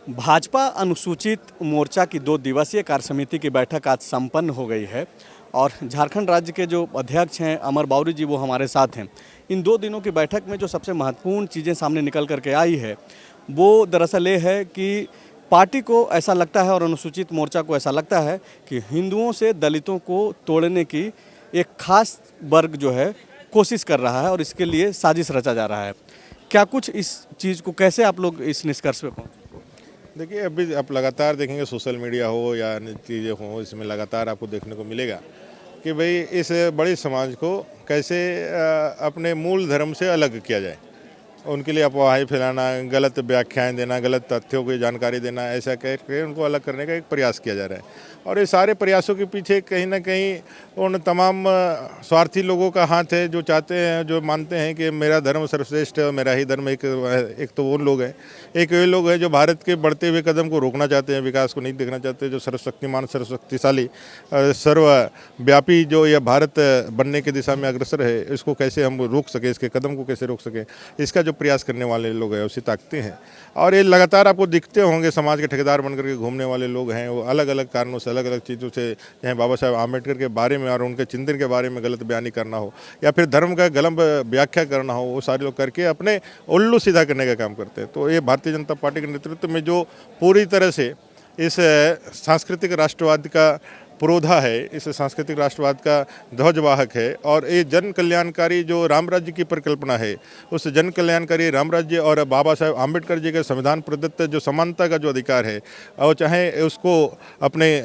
भाजपा अनुसूचित मोर्चा की 2 दिवसीय कार्य समिति की बैठक आज संपन्न हो गई है और झारखंड राज्य के जो अध्यक्ष हैं अमर बाउरी जी वो हमारे साथ हैं। इन 2 दिनों की बैठक में जो सबसे महत्वपूर्ण चीज़ें सामने निकल करके आई है वो दरअसल ये है कि पार्टी को ऐसा लगता है और अनुसूचित मोर्चा को ऐसा लगता है कि हिंदुओं से दलितों को तोड़ने की एक खास वर्ग जो है कोशिश कर रहा है और इसके लिए साजिश रचा जा रहा है। क्या कुछ इस चीज़ को कैसे आप लोग इस निष्कर्ष पे पहुँचे? देखिए, अभी आप लगातार देखेंगे सोशल मीडिया हो या अन्य चीज़ें हो, इसमें लगातार आपको देखने को मिलेगा कि भाई इस बड़े समाज को कैसे अपने मूल धर्म से अलग किया जाए। उनके लिए अफवाहें फैलाना, गलत व्याख्याएं देना, गलत तथ्यों की जानकारी देना, ऐसा करके उनको अलग करने का एक प्रयास किया जा रहा है। और ये सारे प्रयासों के पीछे कहीं ना कहीं उन तमाम स्वार्थी लोगों का हाथ है जो चाहते हैं, जो मानते हैं कि मेरा धर्म सर्वश्रेष्ठ है, मेरा ही धर्म एक तो वो लोग हैं। एक वे लोग हैं जो भारत के बढ़ते हुए कदम को रोकना चाहते हैं, विकास को नहीं देखना चाहते, जो सर्वशक्तिमान, सर्वशक्तिशाली, सर्वव्यापी जो यह भारत बनने की दिशा में अग्रसर है, इसको कैसे हम रोक सकें, इसके कदम को कैसे रोक सकें, इसका जो प्रयास करने वाले लोग हैं उसे ताकते हैं। और ये लगातार आपको दिखते होंगे, समाज के ठेकेदार बनकर के घूमने वाले लोग हैं, वो अलग अलग कारणों से, अलग अलग चीज़ों से, चाहे बाबा साहब आम्बेडकर के बारे में और उनके चिंतन के बारे में गलत बयानी करना हो या फिर धर्म का गलत व्याख्या करना हो, वो सारे लोग करके अपने उल्लू सीधा करने का काम करते हैं। तो ये भारतीय जनता पार्टी के नेतृत्व में जो पूरी तरह से इस सांस्कृतिक राष्ट्रवाद का पुरोधा है, इस सांस्कृतिक राष्ट्रवाद का ध्वजवाहक है और ये जन कल्याणकारी जो राम राज्य की परिकल्पना है, उस जन कल्याणकारी राम राज्य और बाबा साहेब आम्बेडकर जी के संविधान प्रदत्त जो समानता का जो अधिकार है, और चाहे उसको अपने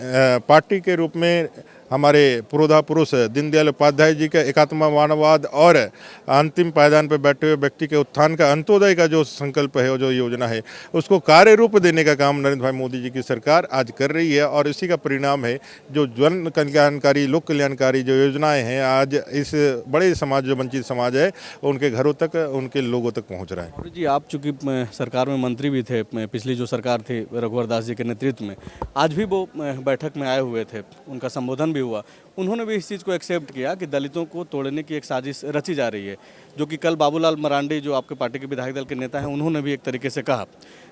पार्टी के रूप में हमारे पुरोधा पुरुष दीनदयाल उपाध्याय जी का एकात्म मानववाद और अंतिम पायदान पर बैठे हुए व्यक्ति के उत्थान का, अंत्योदय का जो संकल्प है और जो योजना है, उसको कार्य रूप देने का काम नरेंद्र भाई मोदी जी की सरकार आज कर रही है। और इसी का परिणाम है जो जन कल्याणकारी, लोक कल्याणकारी जो योजनाएं हैं, आज इस बड़े समाज जो वंचित समाज है उनके घरों तक, उनके लोगों तक पहुँच रहा है। जी, आप चूँकि सरकार में मंत्री भी थे, पिछली जो सरकार थी रघुवर दास जी के नेतृत्व में, आज भी वो बैठक में आए हुए थे, उनका संबोधन भी हुआ। उन्होंने भी इस चीज़ को एक्सेप्ट किया कि दलितों को तोड़ने की एक साजिश रची जा रही है, जो कि कल बाबूलाल मरांडी जो आपके पार्टी के विधायक दल के नेता हैं, उन्होंने भी एक तरीके से कहा।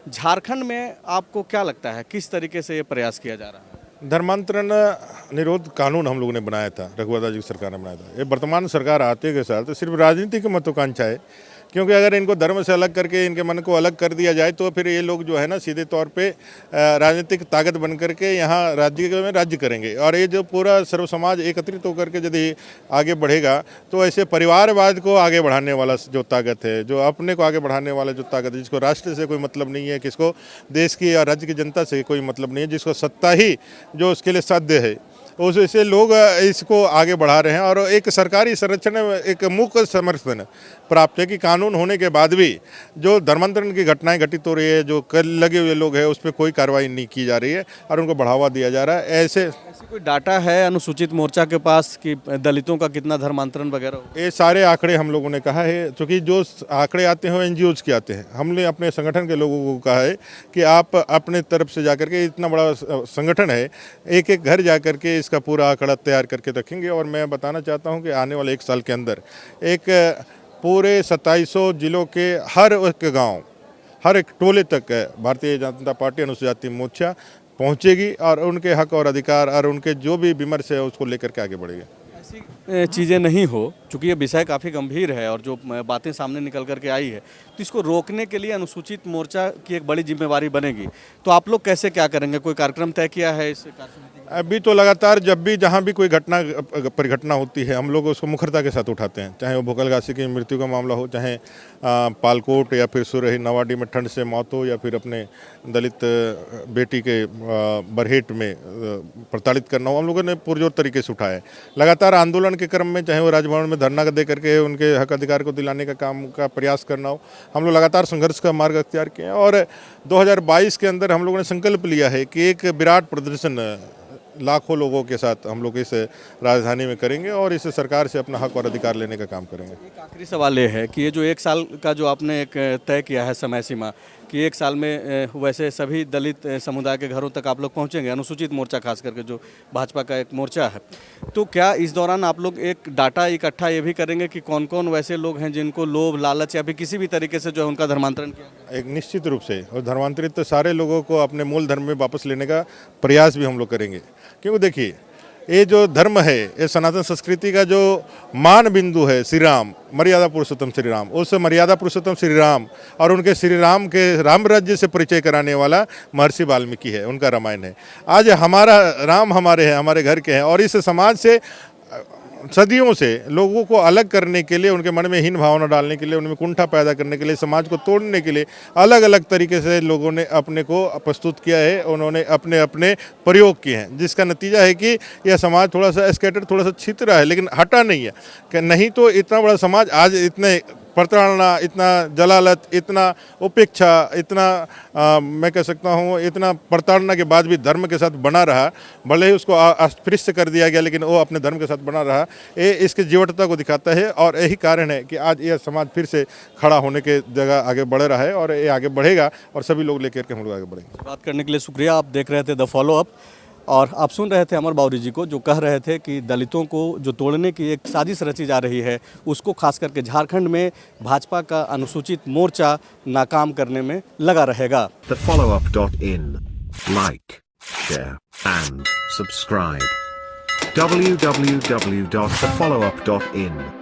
झारखंड में आपको क्या लगता है किस तरीके से ये प्रयास किया जा रहा है? धर्मांतरण निरोध कानून हम लोगों ने बनाया था, रघुवर दास जी की सरकार ने बनाया था। ये वर्तमान सरकार आते के साथ सिर्फ राजनीतिक महत्वाकांक्षा है, क्योंकि अगर इनको धर्म से अलग करके इनके मन को अलग कर दिया जाए तो फिर ये लोग जो है ना सीधे तौर पे राजनीतिक ताकत बन करके यहाँ राज्य में राज्य करेंगे। और ये जो पूरा सर्व समाज एकत्रित होकर के यदि आगे बढ़ेगा तो ऐसे परिवारवाद को आगे बढ़ाने वाला जो ताकत है, जो अपने को आगे बढ़ाने वाला जो ताकत है, जिसको राष्ट्र से कोई मतलब नहीं है, किसको देश की या राज्य की जनता से कोई मतलब नहीं है, जिसको सत्ता ही जो उसके लिए साध्य है, उससे लोग इसको आगे बढ़ा रहे हैं। और एक सरकारी संरक्षण में एक मुख्य समर्थन प्राप्त है कि कानून होने के बाद भी जो धर्मांतरण की घटनाएं घटित हो रही है, जो कर लगे हुए लोग हैं, उस पर कोई कार्रवाई नहीं की जा रही है और उनको बढ़ावा दिया जा रहा है। ऐसी कोई डाटा है अनुसूचित मोर्चा के पास कि दलितों का कितना धर्मांतरण वगैरह हो? ये सारे आंकड़े हम लोगों ने कहा है, क्योंकि जो आंकड़े आते हैं वो एनजीओज के आते हैं। हमने अपने संगठन के लोगों को कहा है कि आप अपने तरफ से जाकर के, इतना बड़ा संगठन है, एक एक घर जाकर के इसका पूरा आंकड़ा तैयार करके रखेंगे। और मैं बताना चाहता हूं कि आने वाले 1 साल के अंदर एक पूरे 2700 जिलों के हर एक गांव, हर एक टोले तक भारतीय जनता पार्टी अनुसूचित जाति मोर्चा पहुंचेगी और उनके हक और अधिकार और उनके जो भी विमर्श है उसको लेकर के आगे बढ़ेगी। ऐसी चीज़ें नहीं हो, चूँकि ये विषय काफ़ी गंभीर है और जो बातें सामने निकल करके आई है, तो इसको रोकने के लिए अनुसूचित मोर्चा की एक बड़ी जिम्मेवारी बनेगी। तो आप लोग कैसे क्या करेंगे? कोई कार्यक्रम तय किया है इस कार्यक्रम? अभी तो लगातार जब भी जहाँ भी कोई परिघटना होती है, हम लोग उसको मुखरता के साथ उठाते हैं। चाहे वो भोकलगासी की मृत्यु का मामला हो, चाहे पालकोट या फिर सुरही नवाडी में ठंड से मौत हो, या फिर अपने दलित बेटी के बरहेट में प्रताड़ित करना हो, हम लोगों ने पुरजोर तरीके से उठाया है। लगातार आंदोलन के क्रम में, चाहे वो राजभवन में धरना दे करके उनके हक अधिकार को दिलाने का काम का प्रयास करना हो, हम लोग लगातार संघर्ष का मार्ग अख्तियार किए हैं। और 2022 के अंदर हम लोगों ने संकल्प लिया है कि एक विराट प्रदर्शन लाखों लोगों के साथ हम लोग इस राजधानी में करेंगे और इस सरकार से अपना हक और अधिकार लेने का काम करेंगे। एक आखिरी सवाल ये है कि ये जो 1 साल का जो आपने एक तय किया है समय सीमा, कि एक साल में वैसे सभी दलित समुदाय के घरों तक आप लोग पहुंचेंगे, अनुसूचित मोर्चा खास करके जो भाजपा का एक मोर्चा है। तो क्या इस दौरान आप लोग एक डाटा इकट्ठा ये भी करेंगे कि कौन कौन वैसे लोग हैं जिनको लोभ लालच या फिर किसी भी तरीके से जो है उनका धर्मांतरण किया गया? एक निश्चित रूप से, और धर्मांतरित तो सारे लोगों को अपने मूल धर्म में वापस लेने का प्रयास भी हम लोग करेंगे। क्योंकि देखिए, ये जो धर्म है, ये सनातन संस्कृति का जो मान बिंदु है श्री राम, मर्यादा पुरुषोत्तम श्री राम, उस मर्यादा पुरुषोत्तम श्री राम और उनके श्री राम के राम राज्य से परिचय कराने वाला महर्षि वाल्मीकि है, उनका रामायण है। आज हमारा राम हमारे हैं, हमारे घर के हैं, और इस समाज से सदियों से लोगों को अलग करने के लिए, उनके मन में हीन भावना डालने के लिए, उनमें कुंठा पैदा करने के लिए, समाज को तोड़ने के लिए अलग अलग तरीके से लोगों ने अपने को प्रस्तुत किया है, उन्होंने अपने अपने प्रयोग किए हैं, जिसका नतीजा है कि यह समाज थोड़ा सा स्कैटर, थोड़ा सा छितरा है, लेकिन हटा नहीं है। कि नहीं तो इतना बड़ा समाज आज इतने प्रताड़ना, इतना जलालत, इतना उपेक्षा, इतना मैं कह सकता हूँ इतना प्रताड़ना के बाद भी धर्म के साथ बना रहा। भले ही उसको अस्पृश्य कर दिया गया, लेकिन वो अपने धर्म के साथ बना रहा। ये इसकी जीवटता को दिखाता है, और यही कारण है कि आज यह समाज फिर से खड़ा होने के जगह आगे बढ़ रहा है, और ये आगे बढ़ेगा, और सभी लोग लेकर के हम लोग आगे बढ़ेंगे। बात करने के लिए शुक्रिया। आप देख रहे थे द फॉलो अप, और आप सुन रहे थे अमर बावरी जी को, जो कह रहे थे कि दलितों को जो तोड़ने की एक साजिश रची जा रही है, उसको खास करके झारखंड में भाजपा का अनुसूचित मोर्चा नाकाम करने में लगा रहेगा। thefollowup.in. Like, share, and subscribe. www.thefollowup.in